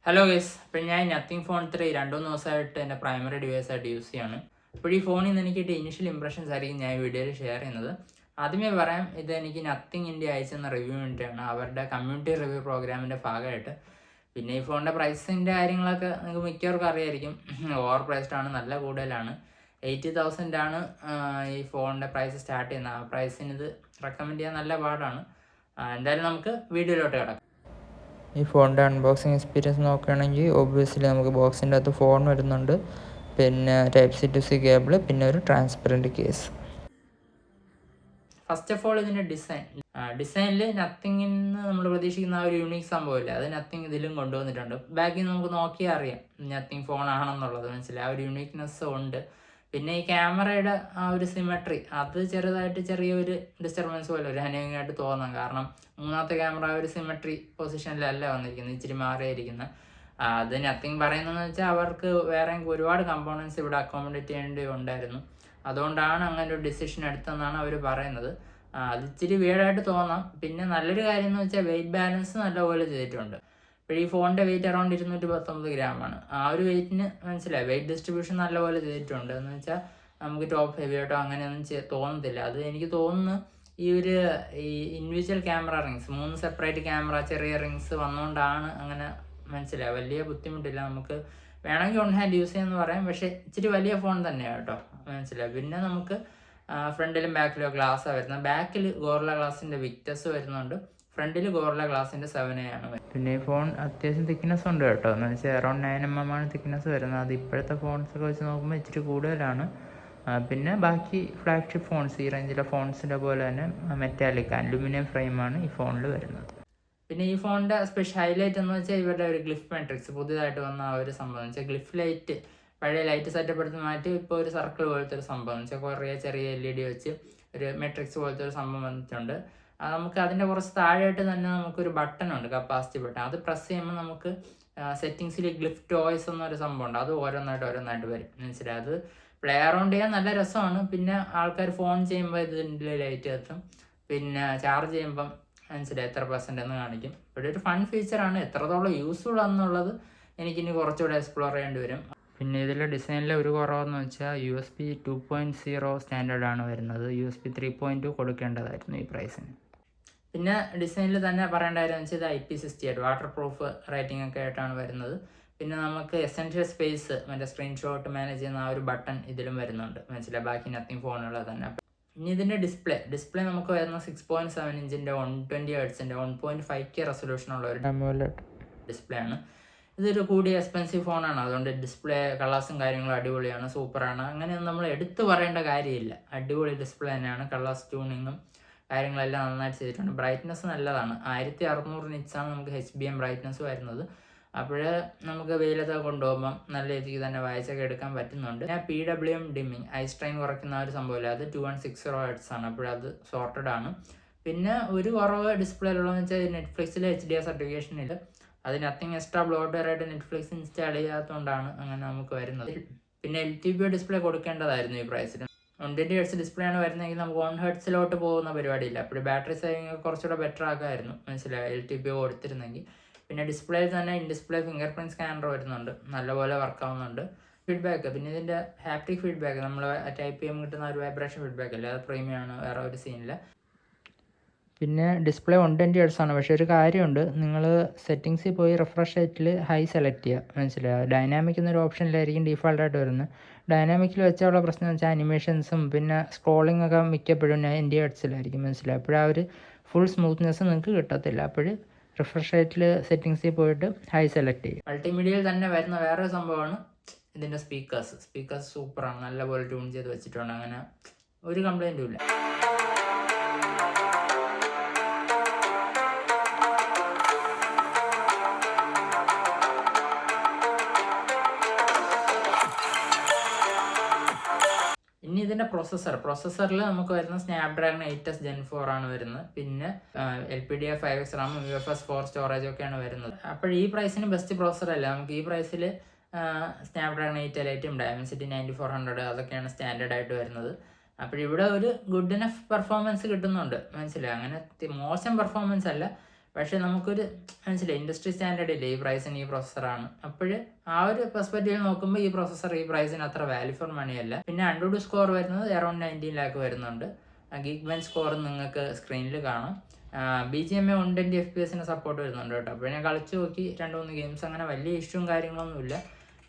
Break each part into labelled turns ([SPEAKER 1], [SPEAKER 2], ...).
[SPEAKER 1] Hello guys, അപ്പം ഞാൻ nothing phone 3 2-3 ദിവസമായിട്ട് എൻ്റെ പ്രൈമറി ഡിവൈസായിട്ട് യൂസ് ചെയ്യാണ്. അപ്പോൾ ഈ ഫോണിൽ നിന്ന് എനിക്ക് ഇനീഷ്യൽ ഇംപ്രഷൻസ് ആയിരിക്കും ഞാൻ ഈ വീഡിയോയിൽ ഷെയർ ചെയ്യുന്നത്. ആദ്യമേ പറയാം, ഇത് എനിക്ക് നത്തിങ് ഇന്ത്യ അയച്ചെന്ന റിവ്യൂ വേണ്ടിയിട്ടാണ്, അവരുടെ കമ്മ്യൂണിറ്റി റിവ്യൂ പ്രോഗ്രാമിൻ്റെ ഭാഗമായിട്ട്. പിന്നെ ഈ ഫോണിൻ്റെ പ്രൈസിൻ്റെ കാര്യങ്ങളൊക്കെ നിങ്ങൾക്ക് മിക്കവർക്കും അറിയായിരിക്കും. ഓവർ പ്രൈസ്ഡ് ആണ്, നല്ല കൂടുതലാണ്. 80,000 ആണ് ഈ ഫോണിൻ്റെ പ്രൈസ് സ്റ്റാർട്ട് ചെയ്യുന്നത്. ആ പ്രൈസിന് ഇത് റെക്കമെൻഡ് ചെയ്യാൻ നല്ല പാടാണ്. എന്തായാലും നമുക്ക് വീഡിയോയിലോട്ട് കിടക്കാം.
[SPEAKER 2] ഈ ഫോണിൻ്റെ അൺബോക്സിങ് എക്സ്പീരിയൻസ് നോക്കുകയാണെങ്കിൽ ഒബ്വിയസ്ലി നമുക്ക് ബോക്സിൻ്റെ അകത്ത് ഫോൺ വരുന്നുണ്ട്, പിന്നെ type C to C cable, പിന്നെ ഒരു transparent case.
[SPEAKER 1] First of all ഇതിൻ്റെ ഡിസൈനിൽ നത്തിങ്ങിൽ നിന്ന് നമ്മൾ പ്രതീക്ഷിക്കുന്ന ആ ഒരു യൂണീക്ക് സംഭവമില്ല, അത് നത്തിങ് ഇതിലും കൊണ്ടുവന്നിട്ടുണ്ട്. ബാക്കിൽ നമുക്ക് നോക്കിയാൽ അറിയാം നത്തിങ് ഫോൺ ആണെന്നുള്ളത്, മനസ്സിലായി. ആ ഒരു യൂണീക്നെസ് ഉണ്ട്. പിന്നെ ഈ ക്യാമറയുടെ ആ ഒരു സിമെട്രി, അത് ചെറിയൊരു ഡിസ്റ്റർബൻസ് പോലെ ഒരു ഹനിങ് ആയിട്ട് തോന്നാം. കാരണം മൂന്നാമത്തെ ക്യാമറ ഒരു സിമെട്രി പൊസിഷനിലല്ല വന്നിരിക്കുന്നത്, ഇച്ചിരി മാറിയിരിക്കുന്നത്. അത് നത്തിങ് പറയുന്നതെന്ന് വെച്ചാൽ അവർക്ക് വേറെ ഒരുപാട് കമ്പോണൻസ് ഇവിടെ അക്കോമഡേറ്റ് ചെയ്യേണ്ടി ഉണ്ടായിരുന്നു. അതുകൊണ്ടാണ് അങ്ങനെ ഒരു ഡിസിഷൻ എടുത്തതെന്നാണ് അവർ പറയുന്നത്. അത് ഇച്ചിരി വീടായിട്ട് തോന്നാം. പിന്നെ നല്ലൊരു കാര്യം എന്ന് വെച്ചാൽ വെയിറ്റ് ബാലൻസ് നല്ലപോലെ ചെയ്തിട്ടുണ്ട്. ഇപ്പോൾ ഈ ഫോണിൻ്റെ വെയിറ്റ് അറൗണ്ട് 219 ഗ്രാമാണ്. ആ ഒരു വെയിറ്റിന് മനസ്സിലായി, വെയിറ്റ് ഡിസ്ട്രിബ്യൂഷൻ നല്ലപോലെ ചെയ്തിട്ടുണ്ട്. എന്ന് വെച്ചാൽ നമുക്ക് ടോപ്പ് ഹെവി ആയിട്ടോ അങ്ങനെയൊന്നും തോന്നത്തില്ല. അത് എനിക്ക് തോന്നുന്നു ഈ individual camera rings, 3 separate camera ചെറിയ റിങ്സ് വന്നുകൊണ്ടാണ് അങ്ങനെ. മനസ്സിലായി, വലിയ ബുദ്ധിമുട്ടില്ല. നമുക്ക് വേണമെങ്കിൽ ഓൺ ഹാൻഡ് യൂസ് ചെയ്യാമെന്ന് പറയാം, പക്ഷേ ഇച്ചിരി വലിയ ഫോൺ തന്നെയാണ് കേട്ടോ, മനസ്സിലായി. പിന്നെ നമുക്ക് ഫ്രണ്ടിലും ബാക്കിലും ഗ്ലാസ്സാണ് വരുന്നത്. ബാക്കിൽ ഗോറില്ല ഗ്ലാസിൻ്റെ വിക്ടസ് വരുന്നുണ്ട്, ഫ്രണ്ടിൽ ഗോറില്ല ഗ്ലാസിൻ്റെ 7A ആണ്.
[SPEAKER 2] പിന്നെ ഈ ഫോൺ അത്യാവശ്യം തിക്നെസ് ഉണ്ട് കേട്ടോ, എന്ന് വെച്ചാൽ അറൗണ്ട് 9mm ആണ് തിക്നെസ് വരുന്നത്. അത് ഇപ്പോഴത്തെ ഫോൺസൊക്കെ വെച്ച് നോക്കുമ്പോൾ ഇച്ചിരി കൂടുതലാണ്. പിന്നെ ബാക്കി ഫ്ലാഗ്ഷിപ്പ് ഫോൺസ്, ഈ റേഞ്ചിലെ ഫോൺസിൻ്റെ പോലെ തന്നെ മെറ്റാലിക് അലുമിനിയം ഫ്രെയിമാണ് ഈ ഫോണിൽ വരുന്നത്.
[SPEAKER 1] പിന്നെ ഈ ഫോണിൻ്റെ സ്പെഷ്യൽ ഹൈലൈറ്റ് എന്ന് വെച്ചാൽ ഇവരുടെ ഒരു ഗ്ലിഫ് മാട്രിക്സ്, പുതിയതായിട്ട് വന്ന ആ ഒരു സംഭവം എന്ന് വെച്ചാൽ ഗ്ലിഫ് ലൈറ്റ്, പഴയ ലൈറ്റ് സെറ്റപ്പ് എടുത്ത് മാറ്റി ഇപ്പോൾ ഒരു സർക്കിൾ പോലത്തെ ഒരു സംഭവം എന്ന് വെച്ചാൽ കുറേ ചെറിയ LED വെച്ച് ഒരു മെട്രിക്സ് പോലത്തെ ഒരു സംഭവം വന്നിട്ടുണ്ട്. നമുക്ക് അതിൻ്റെ കുറച്ച് താഴെയായിട്ട് തന്നെ നമുക്കൊരു ബട്ടൺ ഉണ്ട്, കപ്പാസിറ്റി ബട്ടൺ. അത് പ്രസ് ചെയ്യുമ്പോൾ നമുക്ക് സെറ്റിങ്സിൽ ഗ്ലിഫ് ടോയ്സ് എന്നൊരു സംഭവം ഉണ്ട്, അത് ഓരോന്നായിട്ട് വരും, മനസ്സിലായി. അത് പ്ലേ അറൗണ്ട് ചെയ്യാൻ നല്ല രസമാണ്. പിന്നെ ആൾക്കാർ ഫോൺ ചെയ്യുമ്പോൾ ഇതിൻ്റെ ലൈറ്റ് എത്തും, പിന്നെ ചാർജ് ചെയ്യുമ്പം മനസ്സിലായി എത്ര % എന്ന് കാണിക്കും. ഇവിടെ ഒരു ഫൺ ഫീച്ചറാണ്. എത്രത്തോളം യൂസ്ഫുൾ ആണെന്നുള്ളത് എനിക്കിനി കുറച്ചുകൂടെ എക്സ്പ്ലോർ ചെയ്യേണ്ടി വരും.
[SPEAKER 2] പിന്നെ ഇതിലെ ഡിസൈനിലെ ഒരു കുറവെന്ന് വെച്ചാൽ USB 2.0 സ്റ്റാൻഡേർഡാണ് വരുന്നത്. USB 3.2 കൊടുക്കേണ്ടതായിരുന്നു ഈ പ്രൈസിന്.
[SPEAKER 1] പിന്നെ ഡിസൈനിൽ തന്നെ പറയേണ്ട കാര്യം വെച്ചാൽ ഇത് IP68 വാട്ടർ പ്രൂഫ് റേറ്റിംഗ് ഒക്കെ ആയിട്ടാണ് വരുന്നത്. പിന്നെ നമുക്ക് എസെൻഷ്യൽ സ്പേസ്, മറ്റേ സ്ക്രീൻഷോട്ട് മാനേജ് ചെയ്യുന്ന ആ ഒരു ബട്ടൺ ഇതിലും വരുന്നുണ്ട്, മനസ്സിലായി. ബാക്കി നത്തിങ് ഫോണുള്ളത് തന്നെ. ഇനി ഇതിൻ്റെ ഡിസ്പ്ലേ നമുക്ക് വരുന്ന 6.7 ഇഞ്ചിൻ്റെ 120 ഹെർട്സിൻ്റെ 1.5K റെസൊല്യൂഷനുള്ള ഒരു ഡിസ്പ്ലേ ആണ്. ഇതൊരു കൂടിയ എക്സ്പെൻസീവ് ഫോണാണ്, അതുകൊണ്ട് ഡിസ്പ്ലേ കളേഴ്സും കാര്യങ്ങളും അടിപൊളിയാണ്, സൂപ്പറാണ്. അങ്ങനെയൊന്നും നമ്മൾ എടുത്തു പറയേണ്ട കാര്യമില്ല. അടിപൊളി ഡിസ്പ്ലേ തന്നെയാണ്. കളേഴ്സ് ട്യൂണിങ്ങും കാര്യങ്ങളെല്ലാം നന്നായിട്ട് ചെയ്തിട്ടുണ്ട്. ബ്രൈറ്റ്നസ് നല്ലതാണ്. 1600 നിറ്റ്സാണ് നമുക്ക് HBM ബ്രൈറ്റ്നസ് വരുന്നത്. അപ്പോൾ നമുക്ക് വെയിലത്തൊക്കെ കൊണ്ടുപോകുമ്പം നല്ല രീതിക്ക് തന്നെ വായിച്ചൊക്കെ എടുക്കാൻ പറ്റുന്നുണ്ട്. പിന്നെ PWM ഡിമ്മിങ്, ഐ സ്ട്രെയിൻ കുറയ്ക്കുന്ന ഒരു സംഭവമില്ല, അത് 2160 Hz ആണ്. അപ്പോഴത് സോർട്ടഡ് ആണ്. പിന്നെ ഒരു കുറവ് ഡിസ്പ്ലേയിലുള്ളതെന്ന് വെച്ചാൽ നെറ്റ്ഫ്ലിക്സിൽ HDR സർട്ടിഫിക്കേഷൻ ഇല്ല. അത് നത്തിങ് എക്സ്ട്രാ ബ്ലോഡറായിട്ട് നെറ്റ്ഫ്ലിക്സ് ഇൻസ്റ്റാൾ ചെയ്യാത്തതുകൊണ്ടാണ് അങ്ങനെ നമുക്ക് വരുന്നത്. പിന്നെ LTPO ഡിസ്പ്ലേ കൊടുക്കേണ്ടതായിരുന്നു ഈ പ്രൈസിന്. 120 Hz ഡിസ്പ്ലേ ആണ് വരുന്നതെങ്കിൽ നമുക്ക് 1 Hz പോകുന്ന പരിപാടിയില്ല. അപ്പോൾ ബാറ്ററി സേവിങ് കുറച്ചുകൂടെ ബെറ്റർ ആക്കാമായിരുന്നു, മനസ്സിലായി, LTPO കൊടുത്തിരുന്നെങ്കിൽ. പിന്നെ ഡിസ്പ്ലേയിൽ തന്നെ in display finger print scanner വരുന്നുണ്ട്, നല്ലപോലെ വർക്ക് ആവുന്നുണ്ട്. ഫീഡ്ബാക്ക്, പിന്നെ ഇതിൻ്റെ ഹാപ്റ്റിക് ഫീഡ്ബാക്ക്, നമ്മൾ ടൈപ്പ് ചെയ്യുമ്പോൾ കിട്ടുന്ന ഒരു വൈബ്രേഷൻ ഫീഡ്ബാക്ക് അല്ലേ, അത് പ്രീമിയം ആണ്, വേറെ ഒരു സീനില്ല.
[SPEAKER 2] പിന്നെ ഡിസ്പ്ലേ 120 Hz ആണ്. പക്ഷേ ഒരു കാര്യമുണ്ട്, നിങ്ങൾ സെറ്റിങ്സിൽ പോയി റിഫ്രഷ് റേറ്റിൽ ഹൈ സെലക്ട് ചെയ്യുക, മനസ്സിലായോ. ഡൈനാമിക് എന്നൊരു ഓപ്ഷനിലായിരിക്കും ഡീഫോൾട്ടായിട്ട് വരുന്നത്. ഡൈനാമിക്കിൽ വെച്ചുള്ള പ്രശ്നം എന്ന് വെച്ചാൽ അനിമേഷൻസും പിന്നെ സ്ക്രോളിംഗ് ഒക്കെ മിക്കപ്പോഴും 90 Hz മനസ്സിലായി. അപ്പോൾ ആ ഒരു ഫുൾ സ്മൂത്ത്നെസ് നിങ്ങൾക്ക് കിട്ടത്തില്ല. അപ്പോൾ റിഫ്രഷ് റേറ്റിൽ സെറ്റിങ്സിൽ പോയിട്ട് ഹൈ സെലക്ട് ചെയ്യും.
[SPEAKER 1] മൾട്ടിമീഡിയയിൽ തന്നെ വരുന്ന വേറൊരു സംഭവമാണ് ഇതിൻ്റെ സ്പീക്കേഴ്സ് സൂപ്പറാണ്, നല്ലപോലെ ട്യൂൺ ചെയ്ത് വെച്ചിട്ടുണ്ട്. അങ്ങനെ ഒരു കംപ്ലൈൻറ്റും ഇല്ല. ഇനി ഇതിൻ്റെ പ്രൊസസ്സറിൽ നമുക്ക് വരുന്ന സ്നാപ്ഡ്രാഗൺ 8S Gen 4 ആണ് വരുന്നത്. പിന്നെ LPDDR5X RAM, UFS 4 സ്റ്റോറേജ് ഒക്കെയാണ് വരുന്നത്. അപ്പോൾ ഈ പ്രൈസിന് ബെസ്റ്റ് പ്രൊസസ്സർ അല്ല. നമുക്ക് ഈ പ്രൈസിൽ സ്നാപ്ഡ്രാഗൺ 8 Lite'ും Dimensity 9400 അതൊക്കെയാണ് സ്റ്റാൻഡേർഡ് ആയിട്ട് വരുന്നത്. അപ്പോൾ ഇവിടെ ഒരു ഗുഡ് ഇനഫ് പെർഫോമൻസ് കിട്ടുന്നുണ്ട്, മനസ്സിലായി. അങ്ങനെ മോശം പെർഫോമൻസ് അല്ല, പക്ഷേ നമുക്കൊരു മനസ്സിലായി ഇൻഡസ്ട്രി സ്റ്റാൻഡേർഡ് ഇല്ലേ ഈ പ്രൈസിന് ഈ പ്രൊസസ്സറാണ്. അപ്പോൾ ആ ഒരു പെർസ്പെക്റ്റീവിൽ നോക്കുമ്പോൾ ഈ പ്രൊസസ്സർ ഈ പ്രൈസിന് അത്ര വാല്യൂ ഫോർ മണി അല്ല. പിന്നെ AnTuTu സ്കോർ വരുന്നത് അറൗണ്ട് 19 lakh വരുന്നുണ്ട്. Geekbench സ്കോർ നിങ്ങൾക്ക് സ്ക്രീനിൽ കാണാം. BGMI 120 FPS സപ്പോർട്ട് വരുന്നുണ്ട് കേട്ടോ. അപ്പോൾ ഞാൻ കളിച്ച് നോക്കി 2-3 ഗെയിംസ്, അങ്ങനെ വലിയ ഇഷ്യൂവും കാര്യങ്ങളൊന്നുമില്ല.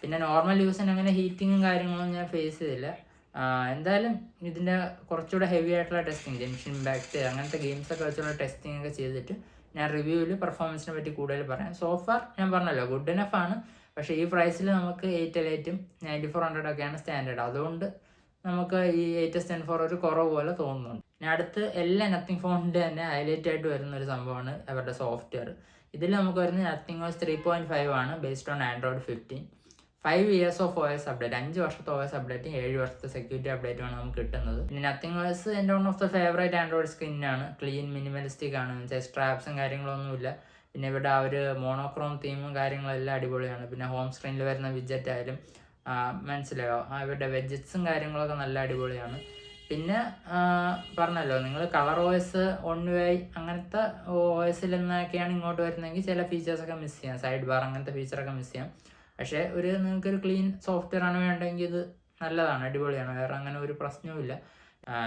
[SPEAKER 1] പിന്നെ നോർമൽ യൂസിന് അങ്ങനെ ഹീറ്റിങ്ങും കാര്യങ്ങളൊന്നും ഞാൻ ഫേസ് ചെയ്തില്ല. എന്തായാലും ഇതിൻ്റെ കുറച്ചുകൂടെ ഹെവി ആയിട്ടുള്ള ടെസ്റ്റിംഗ്, ജംഗ്ഷൻ ഇമ്പാക്റ്റ് അങ്ങനത്തെ ഗെയിംസൊക്കെ വെച്ചുള്ള ടെസ്റ്റിംഗ് ഒക്കെ ചെയ്തിട്ട് ഞാൻ റിവ്യൂവിൽ പെർഫോമൻസിനെ പറ്റി കൂടുതൽ പറയാം. സോഫാർ ഞാൻ പറഞ്ഞല്ലോ ഗുഡ് ഇനഫ് ആണ്. പക്ഷേ ഈ പ്രൈസിൽ നമുക്ക് 8Lite 9400 ഒക്കെയാണ് സ്റ്റാൻഡേർഡ്. അതുകൊണ്ട് നമുക്ക് ഈ 8S10 ഒരു കുറവ് പോലെ തോന്നുന്നുണ്ട്. ഇനി അടുത്ത് എല്ലാ നത്തിങ് ഫോണിൻ്റെ തന്നെ ഹൈലൈറ്റ് ആയിട്ട് വരുന്ന ഒരു സംഭവമാണ് അവരുടെ സോഫ്റ്റ്വെയർ. ഇതിൽ നമുക്ക് വരുന്നത് NothingOS 3.5 ആണ്, based on Android 15. 5 years of OS update, 5 വർഷത്തെ OS അപ്ഡേറ്റും 7 വർഷത്തെ സെക്യൂരിറ്റി അപ്ഡേറ്റുമാണ് നമുക്ക് കിട്ടുന്നത്. പിന്നെ NothingOS എൻ്റെ one of the favourite Android സ്ക്രീനാണ്. ക്ലീൻ മിനിമലിസ്റ്റിക് ആണ്, എക്സ്ട്രാ ആപ്സും കാര്യങ്ങളൊന്നുമില്ല. പിന്നെ ഇവിടെ ആ ഒരു മോണോക്രോം തീമും കാര്യങ്ങളെല്ലാം അടിപൊളിയാണ്. പിന്നെ ഹോം സ്ക്രീനിൽ വരുന്ന വിഡ്ജറ്റ് ആയാലും മനസ്സിലായോ, ഇവരുടെ വെഡ്ജറ്റ്സും കാര്യങ്ങളൊക്കെ നല്ല അടിപൊളിയാണ്. പിന്നെ പറഞ്ഞല്ലോ നിങ്ങൾ കളർ OS 1UI അങ്ങനത്തെ OSൽ നിന്നൊക്കെയാണ് ഇങ്ങോട്ട് വരുന്നതെങ്കിൽ ചില ഫീച്ചേഴ്സൊക്കെ മിസ് ചെയ്യാം, സൈഡ് ബാർ അങ്ങനത്തെ ഫീച്ചറൊക്കെ മിസ് ചെയ്യാം. പക്ഷേ നിങ്ങൾക്കൊരു ക്ലീൻ സോഫ്റ്റ്വെയർ ആണ് വേണ്ടെങ്കിൽ ഇത് നല്ലതാണ്, അടിപൊളിയാണ്, വേറെ അങ്ങനെ ഒരു പ്രശ്നവുമില്ല.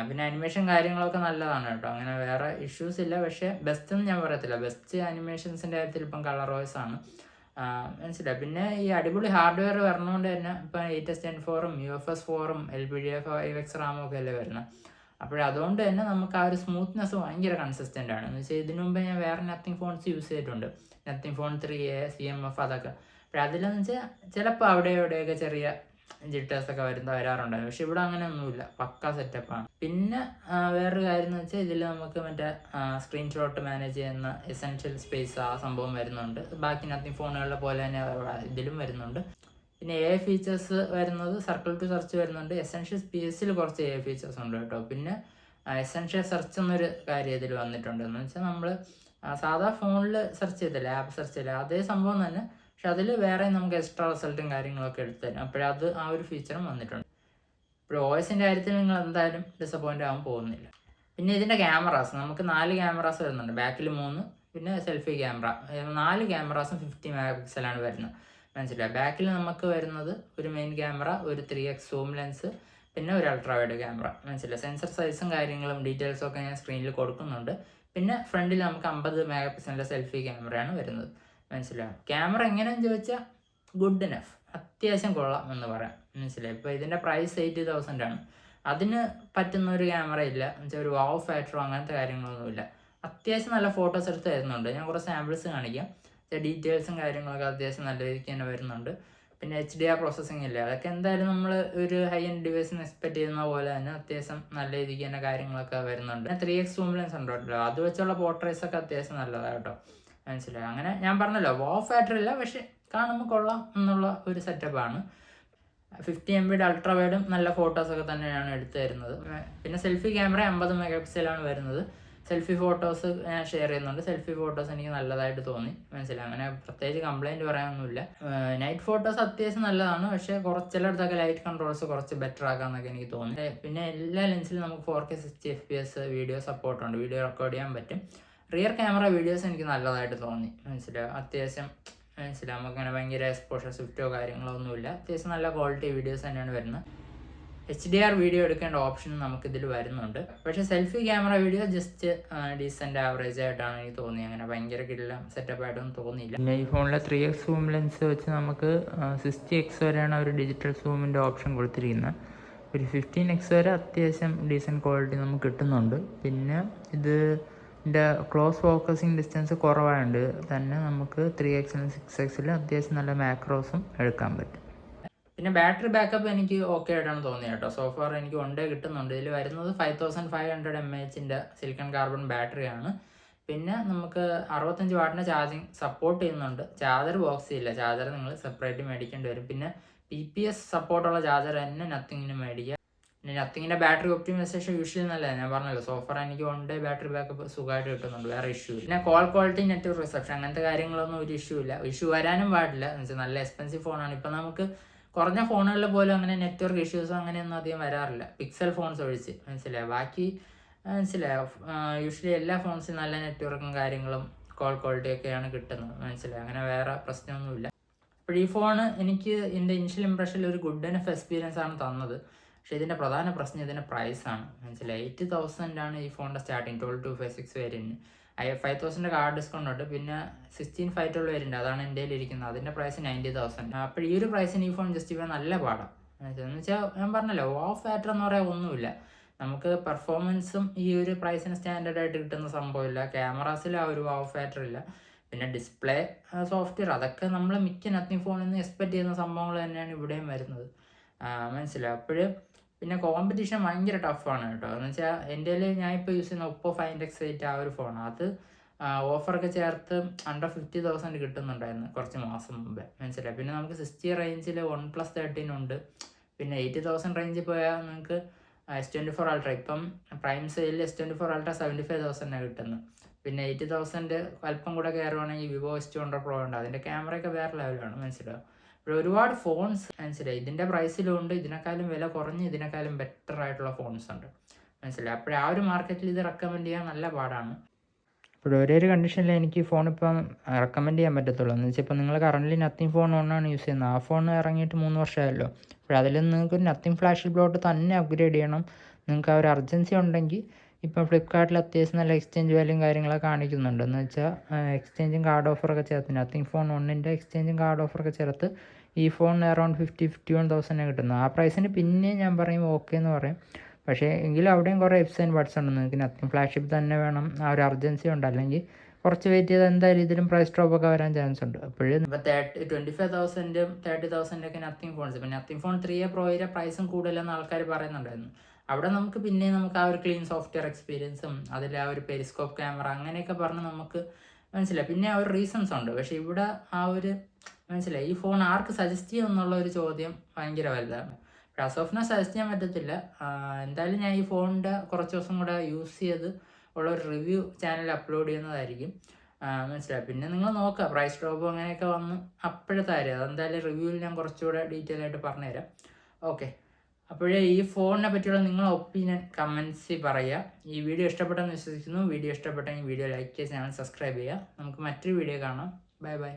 [SPEAKER 1] പിന്നെ അനിമേഷൻ കാര്യങ്ങളൊക്കെ നല്ലതാണ് കേട്ടോ, അങ്ങനെ വേറെ ഇഷ്യൂസ് ഇല്ല. പക്ഷേ ബെസ്റ്റ് എന്ന് ഞാൻ പറയത്തില്ല, ബെസ്റ്റ് അനിമേഷൻസിൻ്റെ കാര്യത്തിൽ ഇപ്പം കളർ OS ആണ്, മനസ്സിലായി. പിന്നെ ഈ അടിപൊളി ഹാർഡ്വെയർ വരണതുകൊണ്ട് തന്നെ ഇപ്പം 8S10 UFS 4 LPDDR5X RAM ഒക്കെ അല്ലേ വരുന്നത്. അതുകൊണ്ട് തന്നെ നമുക്ക് ആ ഒരു സ്മൂത്ത്നെസ് ഭയങ്കര കൺസിസ്റ്റൻ്റ് ആണ്. എന്ന് വെച്ചാൽ ഇതിനു മുമ്പ് ഞാൻ വേറെ നത്തിങ് ഫോൺസ് യൂസ് ചെയ്തിട്ടുണ്ട്, നത്തിങ് ഫോൺ 3A CMF അതൊക്കെ. അതിലെന്ന് വെച്ചാൽ ചിലപ്പോൾ അവിടെ ഇവിടെയൊക്കെ ചെറിയ ജിറ്റേഴ്സൊക്കെ വരാറുണ്ടായിരുന്നു. പക്ഷെ ഇവിടെ അങ്ങനെയൊന്നുമില്ല, പക്ക സെറ്റപ്പാണ്. പിന്നെ വേറൊരു കാര്യം എന്ന് വെച്ചാൽ ഇതിൽ നമുക്ക് മറ്റേ സ്ക്രീൻഷോട്ട് മാനേജ് ചെയ്യുന്ന എസെൻഷ്യൽ സ്പേസ് ആ സംഭവം വരുന്നുണ്ട്. ബാക്കി നത്തിങ് ഫോണുകളിലെ പോലെ തന്നെ ഇതിലും വരുന്നുണ്ട്. പിന്നെ AI ഫീച്ചേഴ്സ് വരുന്നത് സർക്കിൾ ടു സെർച്ച് വരുന്നുണ്ട്. എസെൻഷ്യൽ സ്പേസിൽ കുറച്ച് AI ഫീച്ചേഴ്സ് ഉണ്ട് കേട്ടോ. പിന്നെ എസെൻഷ്യൽ സെർച്ച് എന്നൊരു കാര്യം ഇതിൽ വന്നിട്ടുണ്ട്. എന്ന് വെച്ചാൽ നമ്മൾ സാധാ ഫോണിൽ സെർച്ച് ചെയ്തില്ല, ആപ്പ് സെർച്ച് ചെയ്യില്ല, അതേ സംഭവം തന്നെ. പക്ഷെ അതിൽ വേറെ നമുക്ക് എക്സ്ട്രാ റിസൾട്ടും കാര്യങ്ങളൊക്കെ എടുത്തു തരും. ആ ഒരു ഫീച്ചറും വന്നിട്ടുണ്ട്. OSൻ്റെ കാര്യത്തിൽ നിങ്ങൾ എന്തായാലും ഡിസപ്പോയിൻ്റ് ആകാൻ പോകുന്നില്ല. പിന്നെ ഇതിൻ്റെ ക്യാമറാസ് നമുക്ക് 4 ക്യാമറാസ് വരുന്നുണ്ട്, ബാക്കിൽ 3, പിന്നെ സെൽഫി ക്യാമറ 4 ക്യാമറാസും 50 MP വരുന്നത്, മനസ്സിലായി. ബാക്കിൽ നമുക്ക് വരുന്നത് ഒരു മെയിൻ ക്യാമറ, ഒരു 3x സൂം ലെൻസ്, പിന്നെ ഒരു അൾട്രാ വൈഡ് ക്യാമറ, മനസ്സിലായി. സെൻസർ സൈസും കാര്യങ്ങളും ഡീറ്റെയിൽസും ഒക്കെ ഞാൻ സ്ക്രീനിൽ കൊടുക്കുന്നുണ്ട്. പിന്നെ ഫ്രണ്ടിൽ നമുക്ക് 50 MP സെൽഫി ക്യാമറയാണ് വരുന്നത്, മനസ്സിലാവും. ക്യാമറ എങ്ങനെയാണെന്ന് ചോദിച്ചാൽ ഗുഡ് ഇനഫ്, അത്യാവശ്യം കൊള്ളാം എന്ന് പറയാം, മനസ്സിലായി. ഇപ്പോൾ ഇതിൻ്റെ പ്രൈസ് 80,000 ആണ്. അതിന് പറ്റുന്ന ഒരു ക്യാമറ ഇല്ല, എന്നുവെച്ചാൽ ഒരു വാവ് ഫാക്ടറോ അങ്ങനത്തെ കാര്യങ്ങളൊന്നുമില്ല. അത്യാവശ്യം നല്ല ഫോട്ടോസ് എടുത്ത് തരുന്നുണ്ട്. ഞാൻ കുറേ സാമ്പിൾസ് കാണിക്കാം. ഡീറ്റെയിൽസും കാര്യങ്ങളൊക്കെ അത്യാവശ്യം നല്ല രീതിക്ക് തന്നെ വരുന്നുണ്ട്. പിന്നെ HDR പ്രോസസ്സിങ് ഇല്ല, അതൊക്കെ എന്തായാലും നമ്മൾ ഒരു ഹൈ എൻഡ് ഡിവൈസിന് എക്സ്പെക്ട് ചെയ്യുന്ന പോലെ തന്നെ അത്യാവശ്യം നല്ല രീതിക്ക് തന്നെ കാര്യങ്ങളൊക്കെ വരുന്നുണ്ട്. 3x സൂം ലെൻസ് ഉണ്ടോ, അത് വെച്ചുള്ള പോർട്രേറ്റ്സ് ഒക്കെ അത്യാവശ്യം നല്ലതാണ് കേട്ടോ, മനസ്സിലായി. അങ്ങനെ ഞാൻ പറഞ്ഞല്ലോ വാവ് ഫാക്ടർ ഇല്ല, പക്ഷെ കാണുമ്പോൾ കൊള്ളാം എന്നുള്ള ഒരു സെറ്റപ്പാണ്. 50 MB അൾട്രാ വൈഡും നല്ല ഫോട്ടോസൊക്കെ തന്നെയാണ് എടുത്തു തരുന്നത്. പിന്നെ സെൽഫി ക്യാമറ 50 MP വരുന്നത്. സെൽഫി ഫോട്ടോസ് ഞാൻ ഷെയർ ചെയ്യുന്നുണ്ട്. സെൽഫി ഫോട്ടോസ് എനിക്ക് നല്ലതായിട്ട് തോന്നി, മനസ്സിലായി. അങ്ങനെ പ്രത്യേകിച്ച് കംപ്ലൈൻറ്റ് പറയാനൊന്നുമില്ല. നൈറ്റ് ഫോട്ടോസ് അത്യാവശ്യം നല്ലതാണ്, പക്ഷേ ചിലയിടത്തൊക്കെ ലൈറ്റ് കൺട്രോൾസ് കുറച്ച് ബെറ്റർ ആക്കാമെന്നൊക്കെ എനിക്ക് തോന്നി. പിന്നെ എല്ലാ ലെൻസിലും നമുക്ക് 4K 60 FPS വീഡിയോ സപ്പോർട്ടുണ്ട്, വീഡിയോ റെക്കോർഡ് ചെയ്യാൻ പറ്റും. റിയർ ക്യാമറ വീഡിയോസ് എനിക്ക് നല്ലതായിട്ട് തോന്നി, മനസ്സിലായി. അത്യാവശ്യം മനസ്സിലായി, നമുക്കങ്ങനെ ഭയങ്കര എക്സ്പോഷർ സ്വിഫ്റ്റോ കാര്യങ്ങളോ ഒന്നുമില്ല, അത്യാവശ്യം നല്ല ക്വാളിറ്റി വീഡിയോസ് തന്നെയാണ് വരുന്നത്. HDR വീഡിയോ എടുക്കേണ്ട ഓപ്ഷൻ നമുക്കിതിൽ വരുന്നുണ്ട്. പക്ഷേ selfie camera video just decent average ആയിട്ടാണ് എനിക്ക് തോന്നിയത്, അങ്ങനെ ഭയങ്കര കിടിലം സെറ്റപ്പായിട്ടൊന്നും തോന്നിയില്ല. പിന്നെ ഈ ഫോണിലെ 3x സൂം ലെൻസ് വെച്ച് നമുക്ക് 60x വരെയാണ് ഒരു ഡിജിറ്റൽ സൂമിൻ്റെ ഓപ്ഷൻ കൊടുത്തിരിക്കുന്നത്. ഒരു 15x വരെ അത്യാവശ്യം ഡീസൻറ്റ് ക്വാളിറ്റി നമുക്ക് കിട്ടുന്നുണ്ട്. പിന്നെ ഇതിൻ്റെ ക്ലോസ് ഫോക്കസിങ് ഡിസ്റ്റൻസ് കുറവായതുകൊണ്ട് തന്നെ നമുക്ക് 3xലും 6xലും അത്യാവശ്യം നല്ല മാക്രോസും എടുക്കാൻ പറ്റും. പിന്നെ ബാറ്ററി ബാക്കപ്പ് എനിക്ക് ഓക്കെ ആയിട്ടാണ് തോന്നിയത് കേട്ടോ. സോഫാർ എനിക്ക് 1 day കിട്ടുന്നുണ്ട്. ഇതിൽ വരുന്നത് 5500 mAh സിലിക്കൺ കാർബൺ ബാറ്ററിയാണ്. പിന്നെ നമുക്ക് 65 വാട്ടിൻ്റെ ചാർജിങ് സപ്പോർട്ട് ചെയ്യുന്നുണ്ട്. ചാർജർ ബോക്സ് ഇല്ല, ചാർജർ നിങ്ങൾ സെപ്പറേറ്റ് മേടിക്കേണ്ടി വരും. പിന്നെ PPS സപ്പോർട്ടുള്ള ചാർജർ തന്നെ നത്തിങ്ങിന് മേടിക്കുക. പിന്നെ നത്തിങ്ങിൻ്റെ ബാറ്ററി ഒപ്റ്റിമൈസേഷൻ യൂഷ്വലി നല്ലതാണ്, ഞാൻ പറഞ്ഞല്ലോ. സോഫാർ എനിക്ക് 1 day ബാറ്ററി ബാക്കപ്പ് സുഖമായിട്ട് കിട്ടുന്നുണ്ട്, വേറെ ഇഷ്യൂ ഇല്ല. പിന്നെ കോൾ ക്വാളിറ്റി, നെറ്റ്വർക്ക് റിസപ്ഷൻ അങ്ങനത്തെ കാര്യങ്ങളൊന്നും ഒരു ഇഷ്യൂ ഇല്ല. ഇഷ്യൂ വരാനും പാടില്ല, എന്ന് വെച്ചാൽ നല്ല എക്സ്പെൻസീവ് ഫോണാണ്. ഇപ്പം നമുക്ക് കുറഞ്ഞ ഫോണുകളിൽ പോലും അങ്ങനെ നെറ്റ്വർക്ക് ഇഷ്യൂസോ അങ്ങനെയൊന്നും അധികം വരാറില്ല, പിക്സൽ ഫോൺസ് ഒഴിച്ച്, മനസ്സിലായോ. ബാക്കി മനസ്സിലായോ, യൂഷ്വലി എല്ലാ ഫോൺസിലും നല്ല നെറ്റ്വർക്കും കാര്യങ്ങളും കോൾ ക്വാളിറ്റി ഒക്കെയാണ് കിട്ടുന്നത്, മനസ്സിലായി. അങ്ങനെ വേറെ പ്രശ്നമൊന്നുമില്ല. അപ്പോൾ ഈ ഫോണ് എനിക്ക് എൻ്റെ ഇനിഷ്യൽ ഇംപ്രഷനിൽ ഒരു ഗുഡ് എനഫ് എക്സ്പീരിയൻസ് ആണ് തന്നത്. പക്ഷേ ഇതിൻ്റെ പ്രധാന പ്രശ്നം ഇതിൻ്റെ പ്രൈസാണ്, മനസ്സിലായി. 80,000 ഈ ഫോണിൻ്റെ സ്റ്റാർട്ടിങ് 12256 വേരിയൻറ്റ്. 5,000 കാർഡ് ഡിസ്കൗണ്ട് ഉണ്ട്. പിന്നെ 16 വേരിയൻറ്റ്, അതാണ് എൻ്റെ കയ്യിലിരിക്കുന്നത്. അതിൻ്റെ പ്രൈസ് 90,000. അപ്പോൾ ഈ ഒരു പ്രൈസിന് ഈ ഫോൺ ജസ്റ്റ് ചെയ്യാൻ നല്ല പാടാണ്. എന്ന് വെച്ചാൽ ഞാൻ പറഞ്ഞല്ലോ, ഫാക്ടർ എന്ന് പറയാൻ ഒന്നുമില്ല. നമുക്ക് പെർഫോമൻസും ഈ ഒരു പ്രൈസിന് സ്റ്റാൻഡേർഡ് ആയിട്ട് കിട്ടുന്ന സംഭവമില്ല. ക്യാമറാസിൽ ആ ഒരു ഫാക്ടർ ഇല്ല. പിന്നെ ഡിസ്പ്ലേ, സോഫ്റ്റ്വെയർ, അതൊക്കെ നമ്മൾ മിക്ക നത്തിങ് ഫോണിൽ നിന്ന് എക്സ്പെക്ട് ചെയ്യുന്ന സംഭവങ്ങൾ തന്നെയാണ് ഇവിടെയും വരുന്നത്, മനസ്സിലായി. അപ്പോൾ പിന്നെ കോമ്പറ്റീഷൻ ഭയങ്കര ടഫാണ് കേട്ടോ. എന്ന് വെച്ചാൽ എൻ്റെ ഞാൻ ഇപ്പോൾ യൂസ് ചെയ്യുന്ന Oppo Find X8 ആ ഒരു ഫോൺ, അത് ഓഫറൊക്കെ ചേർത്ത് under 50,000 കിട്ടുന്നുണ്ടായിരുന്നു കുറച്ച് മാസം മുമ്പേ, മനസ്സിലായി. പിന്നെ നമുക്ക് 60 റേഞ്ചിൽ OnePlus 13 ഉണ്ട്. പിന്നെ 80,000 റേഞ്ചിൽ പോയാൽ നിങ്ങൾക്ക് S24 Ultra, ഇപ്പം പ്രൈം സെയിലിൽ S24 Ultra 75,000 കിട്ടുന്നത്. പിന്നെ 80,000 അല്പം കൂടെ കയറുവാണെങ്കിൽ Vivo S200 Pro ഉണ്ട്. അതിൻ്റെ ക്യാമറയൊക്കെ വേറെ ലെവലാണ്, മനസ്സിലാവും. ഇപ്പോൾ ഒരുപാട് ഫോൺസ്, മനസ്സിലായി, ഇതിൻ്റെ പ്രൈസിലും ഉണ്ട്. ഇതിനേക്കാളും വില കുറഞ്ഞ് ഇതിനേക്കാളും ബെറ്റർ ആയിട്ടുള്ള ഫോൺസ് ഉണ്ട്, മനസ്സിലായി. അപ്പോൾ ആ ഒരു മാർക്കറ്റിൽ ഇത് റെക്കമെൻഡ് ചെയ്യാൻ നല്ല പാടാണ്.
[SPEAKER 2] ഇപ്പോൾ ഒരേ ഒരു കണ്ടീഷനിൽ എനിക്ക് ഈ ഫോൺ ഇപ്പം റെക്കമെൻഡ് ചെയ്യാൻ പറ്റത്തുള്ളൂ. എന്ന് വെച്ചാൽ ഇപ്പോൾ നിങ്ങൾ കറൻ്റ് നത്തിങ് ഫോൺ ഒന്നാണ് യൂസ് ചെയ്യുന്നത്. ആ ഫോൺ ഇറങ്ങിയിട്ട് 3 വർഷമായല്ലോ. അപ്പോൾ അതിൽ നിങ്ങൾക്ക് ഒരു നത്തിങ് ഫ്ലാഷിലോട്ട് തന്നെ അപ്ഗ്രേഡ് ചെയ്യണം. നിങ്ങൾക്ക് ആ ഒരു അർജൻസി ഉണ്ടെങ്കിൽ ഇപ്പം ഫ്ലിപ്കാർട്ടിൽ അത്യാവശ്യം നല്ല എക്സ്ചേഞ്ച് വാല്യൂം കാര്യങ്ങളൊക്കെ കാണിക്കുന്നുണ്ട്. എന്ന് വെച്ചാൽ എക്സ്ചേഞ്ചും കാർഡ് ഓഫറൊക്കെ ചേർത്ത് നത്തിങ് ഫോൺ 1ൻ്റെ എക്സ്ചേഞ്ചും കാർഡ് ഓഫറൊക്കെ ചേർത്ത് ഈ ഫോൺ അറൗണ്ട് 51,000 കിട്ടുന്നത്. ആ പ്രൈസിന് പിന്നെയും ഞാൻ പറയും ഓക്കെ എന്ന് പറയും. പക്ഷേ എങ്കിലും അവിടെയും കുറേ എപ്സ് ആൻഡ് ബട്ട്സ് ഉണ്ട്. നിങ്ങൾക്ക് നത്തിങ് ഫ്ലാഗ്ഷിപ്പ് തന്നെ വേണം, ആ ഒരു അർജൻസി ഉണ്ട്. അല്ലെങ്കിൽ കുറച്ച് വെയിറ്റ് ചെയ്താൽ എന്തായാലും ഇതിലും പ്രൈസ് ഡ്രോപ്പ് ഒക്കെ വരാൻ ചാൻസ് ഉണ്ട്. അപ്പോഴും
[SPEAKER 1] ഇപ്പോൾ 25,000 30,000 ഒക്കെ നത്തിങ് ഫോൺസ്. പിന്നെ നത്തിങ് ഫോൺ 3A പ്രോയുടെ പ്രൈസും കൂടുതലെന്ന് ആൾക്കാർ പറയുന്നുണ്ടായിരുന്നു. അവിടെ നമുക്ക് പിന്നെ നമുക്ക് ആ ഒരു ക്ലീൻ സോഫ്റ്റ്വെയർ എക്സ്പീരിയൻസും അതിൽ ആ ഒരു പെരിസ്കോപ്പ് ക്യാമറ അങ്ങനെയൊക്കെ പറഞ്ഞ് നമുക്ക് മനസ്സിലായി. പിന്നെ ആ ഒരു റീസൺസ് ഉണ്ട്. പക്ഷേ ഇവിടെ ആ ഒരു മനസ്സിലായി, ഈ ഫോൺ ആർക്ക് സജസ്റ്റ് ചെയ്യും എന്നുള്ള ഒരു ചോദ്യം ഭയങ്കര വലുതാണ്. ആസ് ഓഫ് നോ സജസ്റ്റ് ചെയ്യാൻ പറ്റത്തില്ല. എന്തായാലും ഞാൻ ഈ ഫോണിൻ്റെ കുറച്ച് ദിവസം കൂടെ യൂസ് ചെയ്ത് ഉള്ള ഒരു റിവ്യൂ ചാനൽ അപ്ലോഡ് ചെയ്യുന്നതായിരിക്കും, മനസ്സിലായി. പിന്നെ നിങ്ങൾ നോക്കുക, പ്രൈസ് ഡ്രോപ്പ് അങ്ങനെയൊക്കെ വന്ന് അപ്പോഴത്തെ കാര്യം അതെന്തായാലും റിവ്യൂവിൽ ഞാൻ കുറച്ചുകൂടെ ഡീറ്റെയിൽ ആയിട്ട് പറഞ്ഞുതരാം. ഓക്കെ, അപ്പോഴേ ഈ ഫോണിനെ പറ്റിയുള്ള നിങ്ങളുടെ ഒപ്പീനിയൻ കമൻസിൽ പറയുക. ഈ വീഡിയോ ഇഷ്ടപ്പെട്ടെന്ന് വിശ്വസിക്കുന്നു. വീഡിയോ ഇഷ്ടപ്പെട്ടെങ്കിൽ വീഡിയോ ലൈക്ക് ചെയ്യുക, ചാനൽ സബ്സ്ക്രൈബ് ചെയ്യുക. നമുക്ക് മറ്റൊരു വീഡിയോ കാണാം. Bye bye.